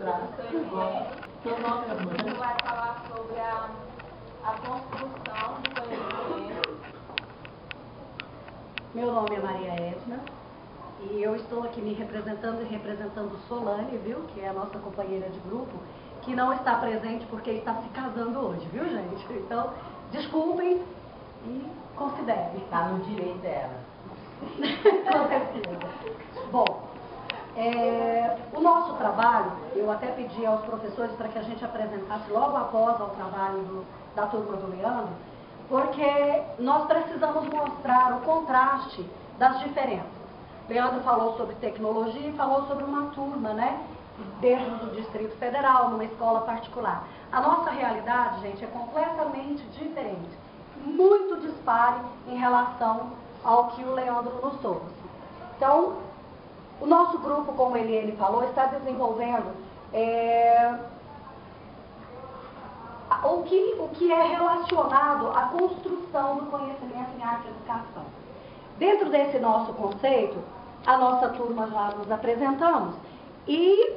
Seu nome é Você vai falar sobre a construção do conhecimento. Meu nome é Maria Edna e eu estou aqui me representando e representando Solane, viu? Que é a nossa companheira de grupo, que não está presente porque está se casando hoje, viu, gente? Então, desculpem e considerem. Está no direito dela. Com certeza. Bom, o nosso trabalho, eu até pedi aos professores para que a gente apresentasse logo após o trabalho da turma do Leandro, porque nós precisamos mostrar o contraste das diferenças. Leandro falou sobre tecnologia e falou sobre uma turma, né, dentro do Distrito Federal, numa escola particular. A nossa realidade, gente, é completamente diferente, muito dispare em relação ao que o Leandro nos trouxe. Então, o nosso grupo, como ele falou, está desenvolvendo o que é relacionado à construção do conhecimento em arte e educação. Dentro desse nosso conceito, a nossa turma já nos apresentamos e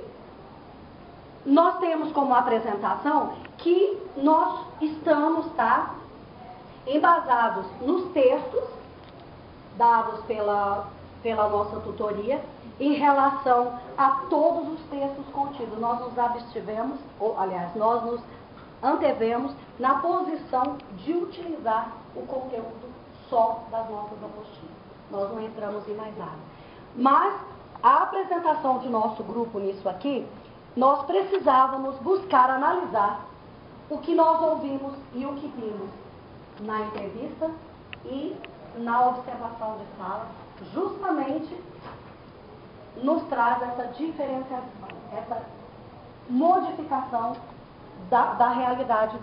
nós temos como apresentação que nós estamos, embasados nos textos dados pela nossa tutoria em relação a todos os textos contidos. Nós nos abstivemos, ou aliás, nós nos antevemos na posição de utilizar o conteúdo só das nossas apostilas. Nós não entramos em mais nada. Mas a apresentação de nosso grupo nisso aqui, nós precisávamos buscar analisar o que nós ouvimos e o que vimos na entrevista e na observação de sala, justamente nos traz essa diferenciação, essa modificação da realidade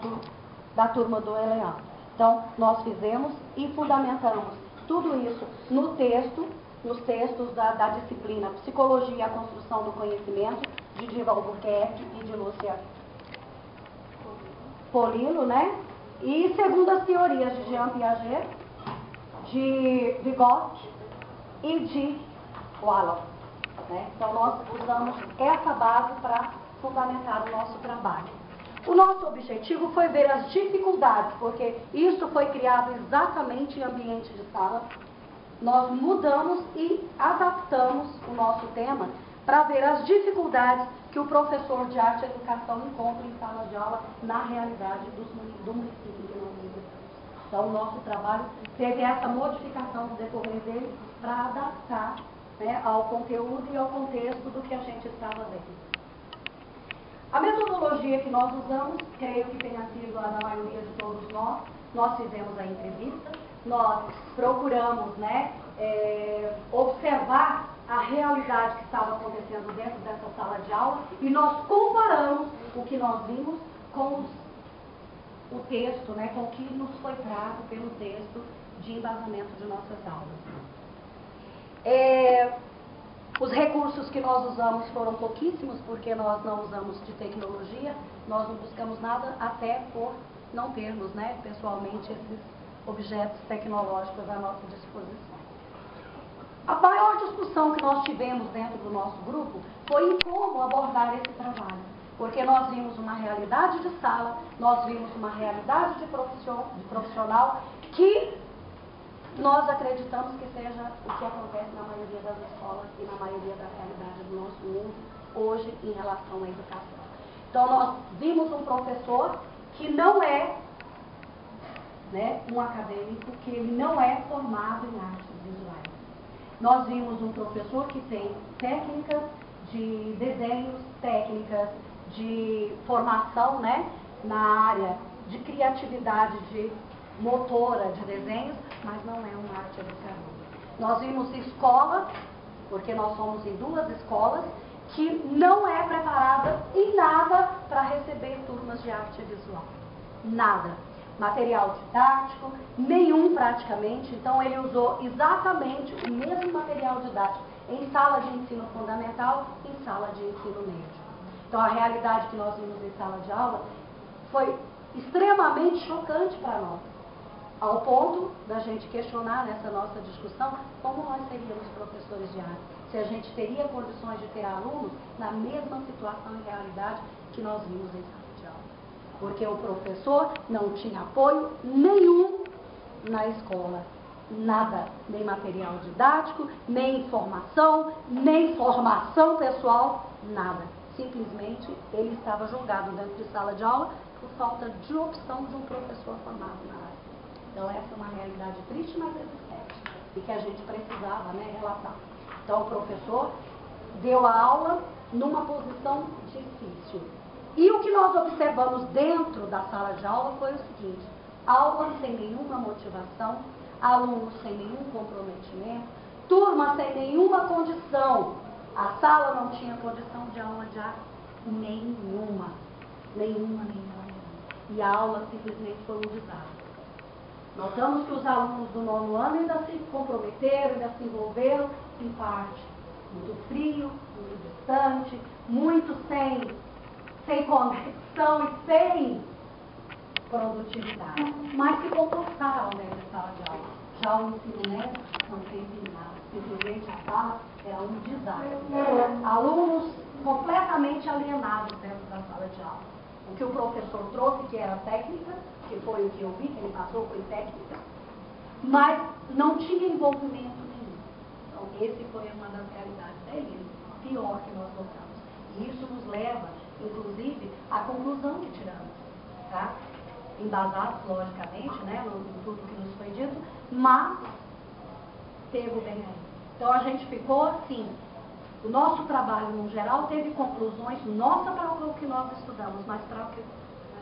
da turma do Leandro. Então, nós fizemos e fundamentamos tudo isso no texto, nos textos da disciplina Psicologia e a Construção do Conhecimento, de Diva Albuquerque e de Lúcia Polino, né? E segundo as teorias de Jean Piaget, de Vygotsky e de Wallach, né? Então, nós usamos essa base para fundamentar o nosso trabalho. O nosso objetivo foi ver as dificuldades, porque isso foi criado exatamente em ambiente de sala. Nós mudamos e adaptamos o nosso tema para ver as dificuldades que o professor de arte e educação encontra em sala de aula na realidade do município de Nova Lima. Então, o nosso trabalho teve essa modificação no decorrer dele para adaptar, né, ao conteúdo e ao contexto do que a gente estava vendo. A metodologia que nós usamos, creio que tenha sido a da maioria de todos nós fizemos a entrevista, nós procuramos, né, observar a realidade que estava acontecendo dentro dessa sala de aula e nós comparamos o que nós vimos com o texto, né, com o que nos foi trago pelo texto de embasamento de nossas aulas. Os recursos que nós usamos foram pouquíssimos, porque nós não usamos de tecnologia, nós não buscamos nada, até por não termos, né, pessoalmente, esses objetos tecnológicos à nossa disposição. A maior discussão que nós tivemos dentro do nosso grupo foi em como abordar esse trabalho, porque nós vimos uma realidade de sala, nós vimos uma realidade de profissional que nós acreditamos que seja o que acontece na maioria das escolas e na maioria da realidade do nosso mundo hoje em relação à educação. Então, nós vimos um professor que não é, né, um acadêmico, que ele não é formado em artes visuais. Nós vimos um professor que tem técnicas de desenhos, técnicas de formação, né, na área de criatividade, de motora de desenhos, mas não é uma arte educadora. Nós vimos escola, porque nós somos em duas escolas, que não é preparada em nada para receber turmas de arte visual. Nada. Material didático, nenhum praticamente, então ele usou exatamente o mesmo material didático em sala de ensino fundamental e em sala de ensino médio. Então a realidade que nós vimos em sala de aula foi extremamente chocante para nós. Ao ponto da gente questionar nessa nossa discussão como nós seríamos professores de arte, se a gente teria condições de ter alunos na mesma situação e realidade que nós vimos em sala de aula. Porque o professor não tinha apoio nenhum na escola. Nada, nem material didático, nem informação, nem formação pessoal, nada. Simplesmente ele estava jogado dentro de sala de aula por falta de opção de um professor formado na área. Então essa é uma realidade triste, mas existente, e que a gente precisava, né, relatar. Então o professor deu a aula numa posição difícil. E o que nós observamos dentro da sala de aula foi o seguinte: aula sem nenhuma motivação, alunos sem nenhum comprometimento, turma sem nenhuma condição. A sala não tinha condição de aula de arte nenhuma. E a aula simplesmente foi um desastre. Notamos que os alunos do 9º ano ainda se comprometeram, ainda se envolveram em parte. Muito frio, muito distante, muito sem conexão e sem produtividade. Mas se comportaram dentro da sala de aula. Já o ensino médio não teve nada. Simplesmente a sala era um desastre. Alunos completamente alienados dentro da sala de aula. O que o professor trouxe, que era técnica, que foi o que eu vi, que ele passou, foi técnica, mas não tinha envolvimento nenhum. Então, esse foi uma das realidades dele, pior que nós notamos. E isso nos leva, inclusive, à conclusão que tiramos, tá? Embasados, logicamente, né, em tudo que nos foi dito, mas pego bem aí. Então, a gente ficou assim. O nosso trabalho, no geral, teve conclusões, nossa para o que nós estudamos, mas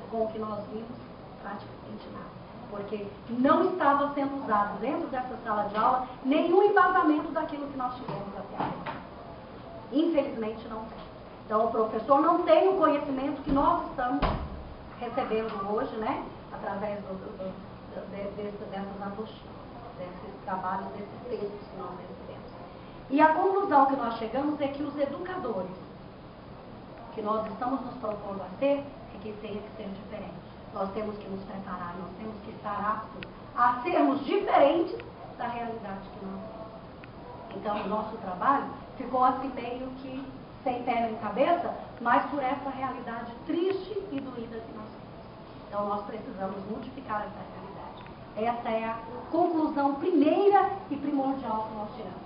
com o que nós vimos, praticamente nada. Porque não estava sendo usado dentro dessa sala de aula nenhum embasamento daquilo que nós tivemos até agora. Infelizmente não tem. Então o professor não tem o conhecimento que nós estamos recebendo hoje, né? Através dessas apostilas, desses trabalhos, desses textos que nós recebemos. E a conclusão que nós chegamos é que os educadores que nós estamos nos propondo a ser, é que tem que ser diferente. Nós temos que nos preparar, nós temos que estar aptos a sermos diferentes da realidade que nós temos. Então, o nosso trabalho ficou assim meio que sem pé nem cabeça, mas por essa realidade triste e doída que nós temos. Então, nós precisamos modificar essa realidade. Essa é a conclusão primeira e primordial que nós tiramos.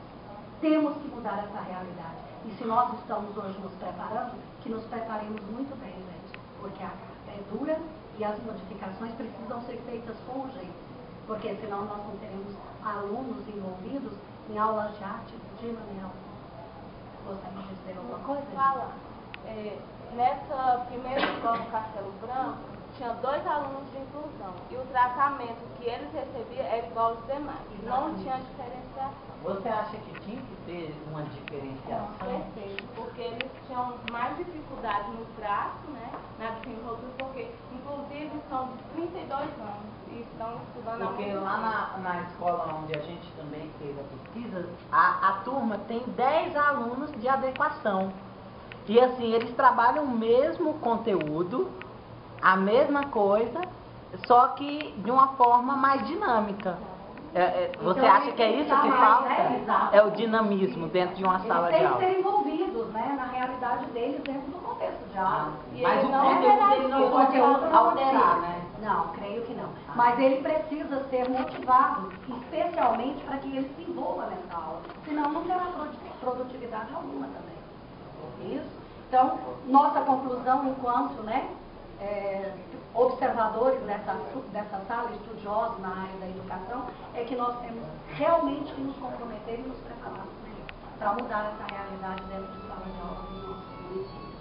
Temos que mudar essa realidade. E se nós estamos hoje nos preparando, que nos preparemos muito bem, gente. Porque a carga é dura e as modificações precisam ser feitas com urgência. Porque senão nós não teremos alunos envolvidos em aulas de arte de maneira alguma. Gostaria de dizer alguma coisa? Fala. Nessa primeira escola do Castelo Branco, tinha 2 alunos de inclusão. E o tratamento que eles recebiam era igual aos demais. Não tinha diferenciação. Você acha que tinha que ter uma diferenciação? Perfeito, porque eles tinham mais dificuldade no traço, né, na desenvoltura, porque inclusive são de 32 anos e estão estudando há muito tempo. Porque lá na escola onde a gente também fez a pesquisa, a turma tem 10 alunos de adequação. E assim, eles trabalham o mesmo conteúdo, a mesma coisa, só que de uma forma mais dinâmica. Você Então, acha que é isso que falta? Né? É o dinamismo dentro de uma sala de aula. Eles têm que ser envolvidos, né, na realidade deles dentro do contexto de aula. Mas o conteúdo ele não pode alterar, né? Não, creio que não. Mas ele precisa ser motivado, especialmente para que ele se envolva nessa aula. Senão não terá produtividade alguma também. Isso? Então, nossa conclusão enquanto, né, observadores dessa sala, estudiosos na área da educação, é que nós temos realmente que nos comprometer e nos prepararmos melhor para mudar essa realidade dentro de sala de aula dos nossos municípios.